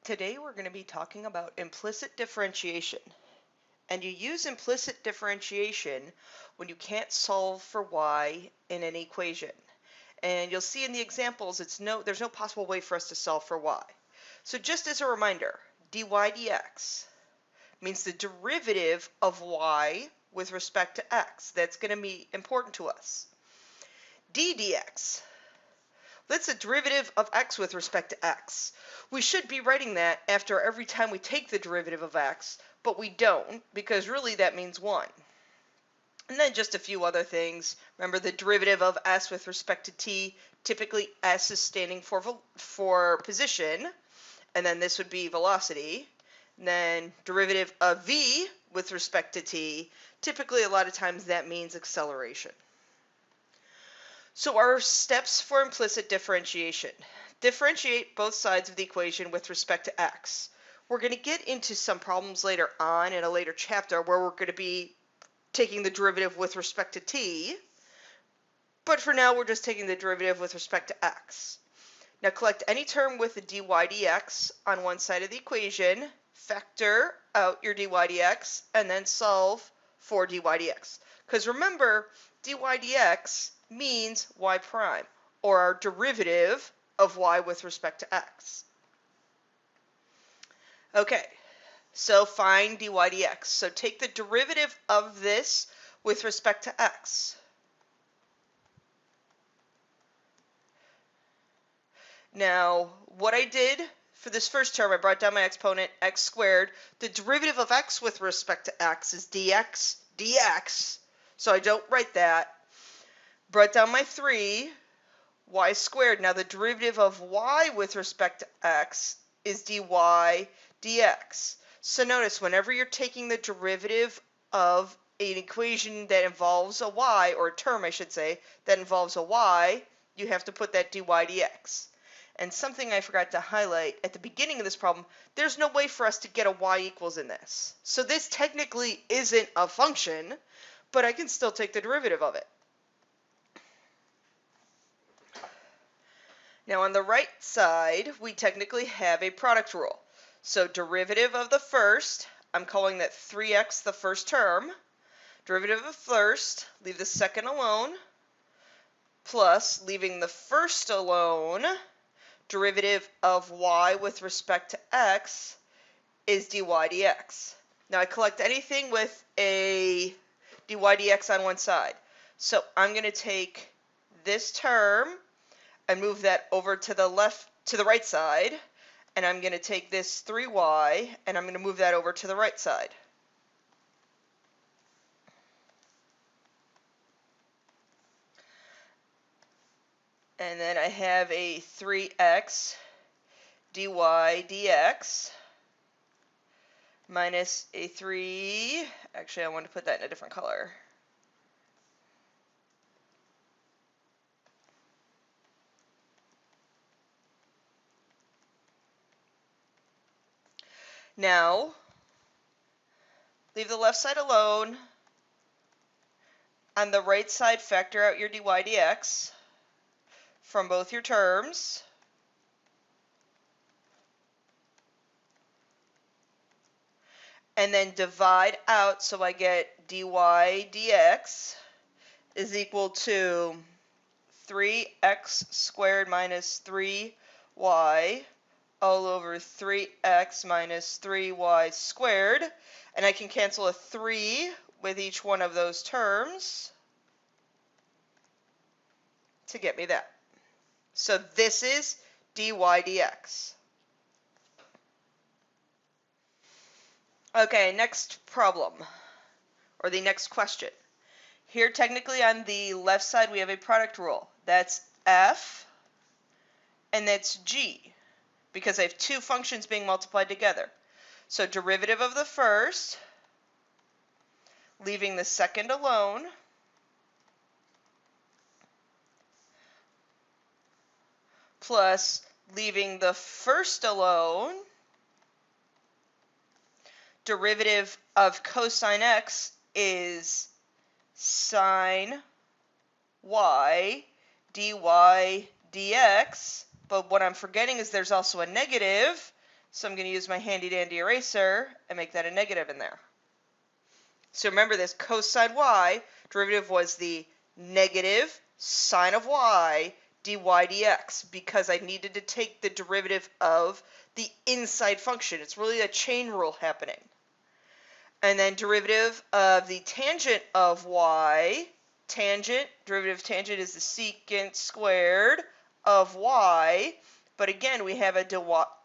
Today we're going to be talking about implicit differentiation. And you use implicit differentiation when you can't solve for y in an equation. And you'll see in the examples there's no possible way for us to solve for y. So just as a reminder, dy dx means the derivative of y with respect to x. That's going to be important to us. D dx, that's the derivative of x with respect to x. We should be writing that after every time we take the derivative of x, but we don't, because really that means 1. And then just a few other things. Remember the derivative of s with respect to t, typically s is standing for position, and then this would be velocity. And then derivative of v with respect to t, typically a lot of times that means acceleration. So our steps for implicit differentiation. Differentiate both sides of the equation with respect to x. We're going to get into some problems later on in a later chapter where we're going to be taking the derivative with respect to t, but for now we're just taking the derivative with respect to x. Now collect any term with a dy dx on one side of the equation, factor out your dy dx, and then solve for dy dx. Because remember, dy dx means y prime, or our derivative of y with respect to x. Okay, so find dy dx. So take the derivative of this with respect to x. Now, what I did for this first term, I brought down my exponent, x squared. The derivative of x with respect to x is dx dx, so I don't write that. Brought down my 3, y squared. Now the derivative of y with respect to x is dy dx. So notice whenever you're taking the derivative of an equation that involves a y, or a term I should say, that involves a y, you have to put that dy dx. And something I forgot to highlight at the beginning of this problem, there's no way for us to get a y equals in this. So this technically isn't a function, but I can still take the derivative of it. Now on the right side, we technically have a product rule. So derivative of the first, I'm calling that 3x the first term. Derivative of first, leave the second alone, plus leaving the first alone, derivative of y with respect to x is dy dx. Now I collect anything with a dy dx on one side. So I'm going to take this term and move that over to the right side, and I'm going to take this 3y and I'm going to move that over to the right side. And then I have a 3x dy dx minus a 3, actually I want to put that in a different color. Now, leave the left side alone. On the right side, factor out your dy dx from both your terms. And then divide out, so I get dy dx is equal to 3x squared minus 3y all over 3x minus 3y squared. And I can cancel a 3 with each one of those terms to get me that. So this is dy dx. Okay, next problem, or the next question. Here technically on the left side we have a product rule. That's f and that's g, because I have two functions being multiplied together. So derivative of the first, leaving the second alone, plus leaving the first alone, derivative of cosine x is sine y dy dx, but what I'm forgetting is there's also a negative, So I'm going to use my handy dandy eraser and make that a negative in there. So remember this, cosine y, derivative was the negative sine of y dy dx, because I needed to take the derivative of the inside function. It's really a chain rule happening. And then derivative of the tangent of y, derivative of tangent is the secant squared of y, but again we have a dy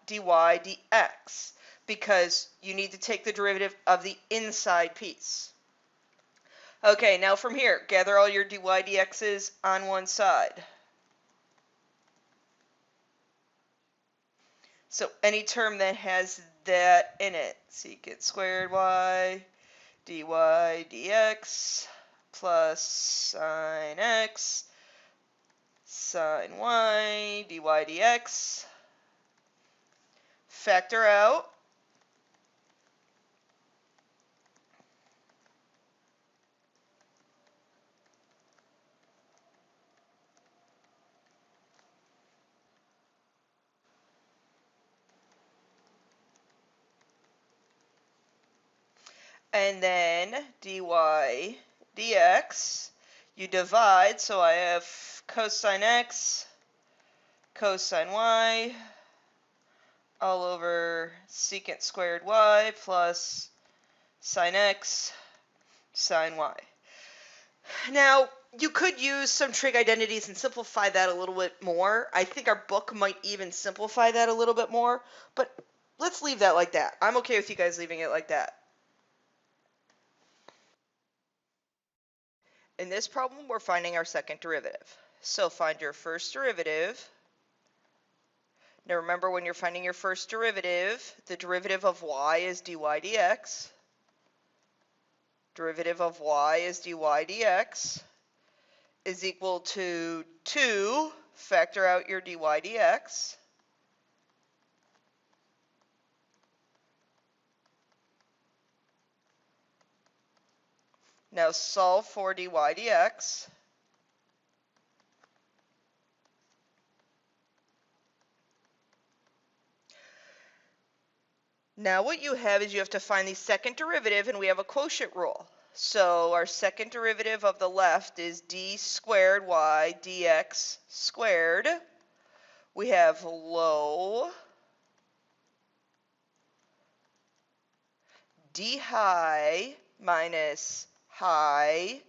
dx because you need to take the derivative of the inside piece. Okay, now from here, gather all your dy dx's on one side. So any term that has that in it, secant squared y dy dx plus sine x sine y dy dx. Factor out. And then dy dx, you divide, so I have cosine x, cosine y, all over secant squared y plus sine x, sine y. Now, you could use some trig identities and simplify that a little bit more. I think our book might even simplify that a little bit more, but let's leave that like that. I'm okay with you guys leaving it like that. In this problem, we're finding our second derivative. So find your first derivative. Now remember, when you're finding your first derivative, the derivative of y is dy dx. Derivative of y is dy dx is equal to 2, factor out your dy dx. Now solve for dy dx. Now what you have is you have to find the second derivative, and we have a quotient rule. So our second derivative of the left is d squared y dx squared. We have low d high minus high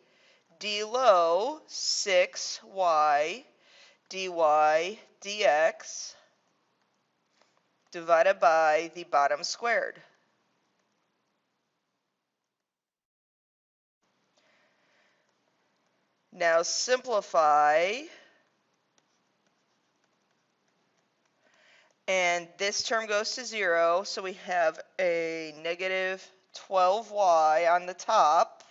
d low 6y dy dx divided by the bottom squared. Now simplify, and this term goes to 0, so we have a negative 12y on the top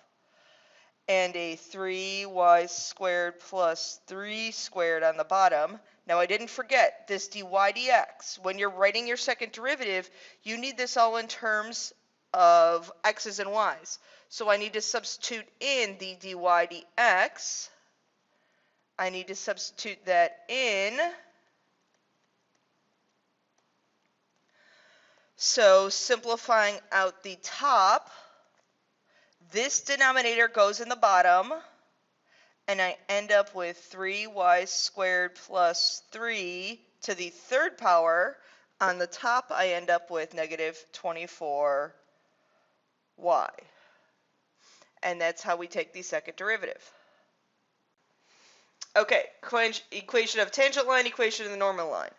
and a 3y squared plus 3 squared on the bottom. Now I didn't forget this dy dx. When you're writing your second derivative, you need this all in terms of x's and y's. So I need to substitute in the dy dx. I need to substitute that in. So simplifying out the top, this denominator goes in the bottom, and I end up with 3y squared plus 3 to the third power. On the top, I end up with negative 24y. And that's how we take the second derivative. Okay, equation of tangent line, equation of the normal line.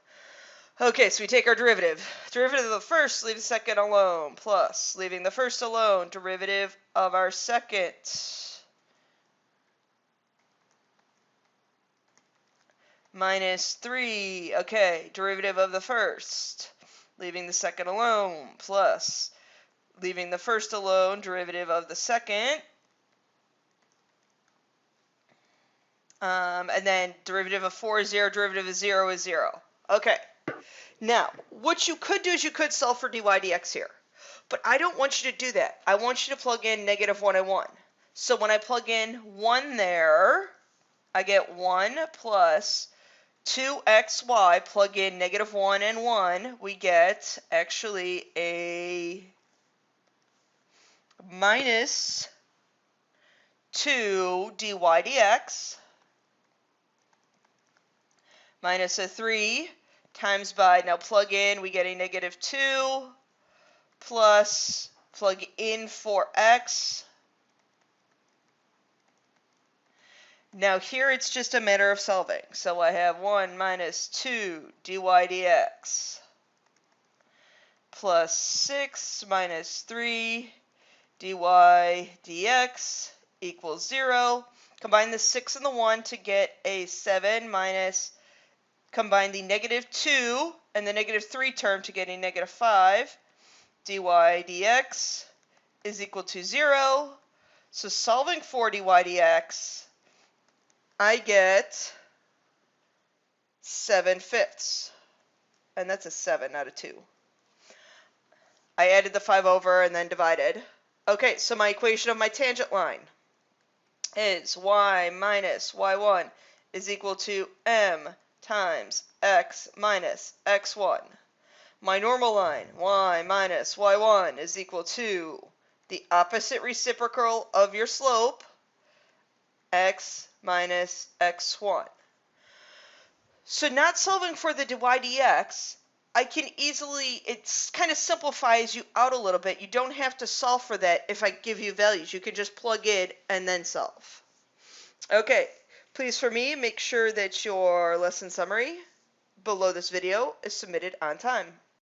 Okay, so we take our derivative. Derivative of the first, leave the second alone, plus, leaving the first alone, derivative of our second. Minus 3, okay, derivative of the first, leaving the second alone, plus, leaving the first alone, derivative of the second. And then derivative of 4 is 0, derivative of 0 is 0. Okay. Now, what you could do is you could solve for dy dx here. But I don't want you to do that. I want you to plug in negative 1 and 1. So when I plug in 1 there, I get 1 plus 2xy, plug in -1 and 1, we get actually a minus 2 dy dx minus a 3 times by, now plug in, we get a -2 plus plug in 4x. Now here it's just a matter of solving. So I have 1 minus 2 dy dx plus 6 minus 3 dy dx equals 0. Combine the 6 and the 1 to get a 7 minus, combine the -2 and the -3 term to get a -5. dy dx is equal to 0. So solving for dy dx, I get 7/5. And that's a 7, not a 2. I added the 5 over and then divided. Okay, so my equation of my tangent line is y minus y1 is equal to m times x minus x1. My normal line, y minus y1, is equal to the opposite reciprocal of your slope, x minus x1. So not solving for the dy dx, I can easily, it kind of simplifies you out a little bit. You don't have to solve for that if I give you values. You can just plug in and then solve. Okay, please for me, make sure that your lesson summary below this video is submitted on time.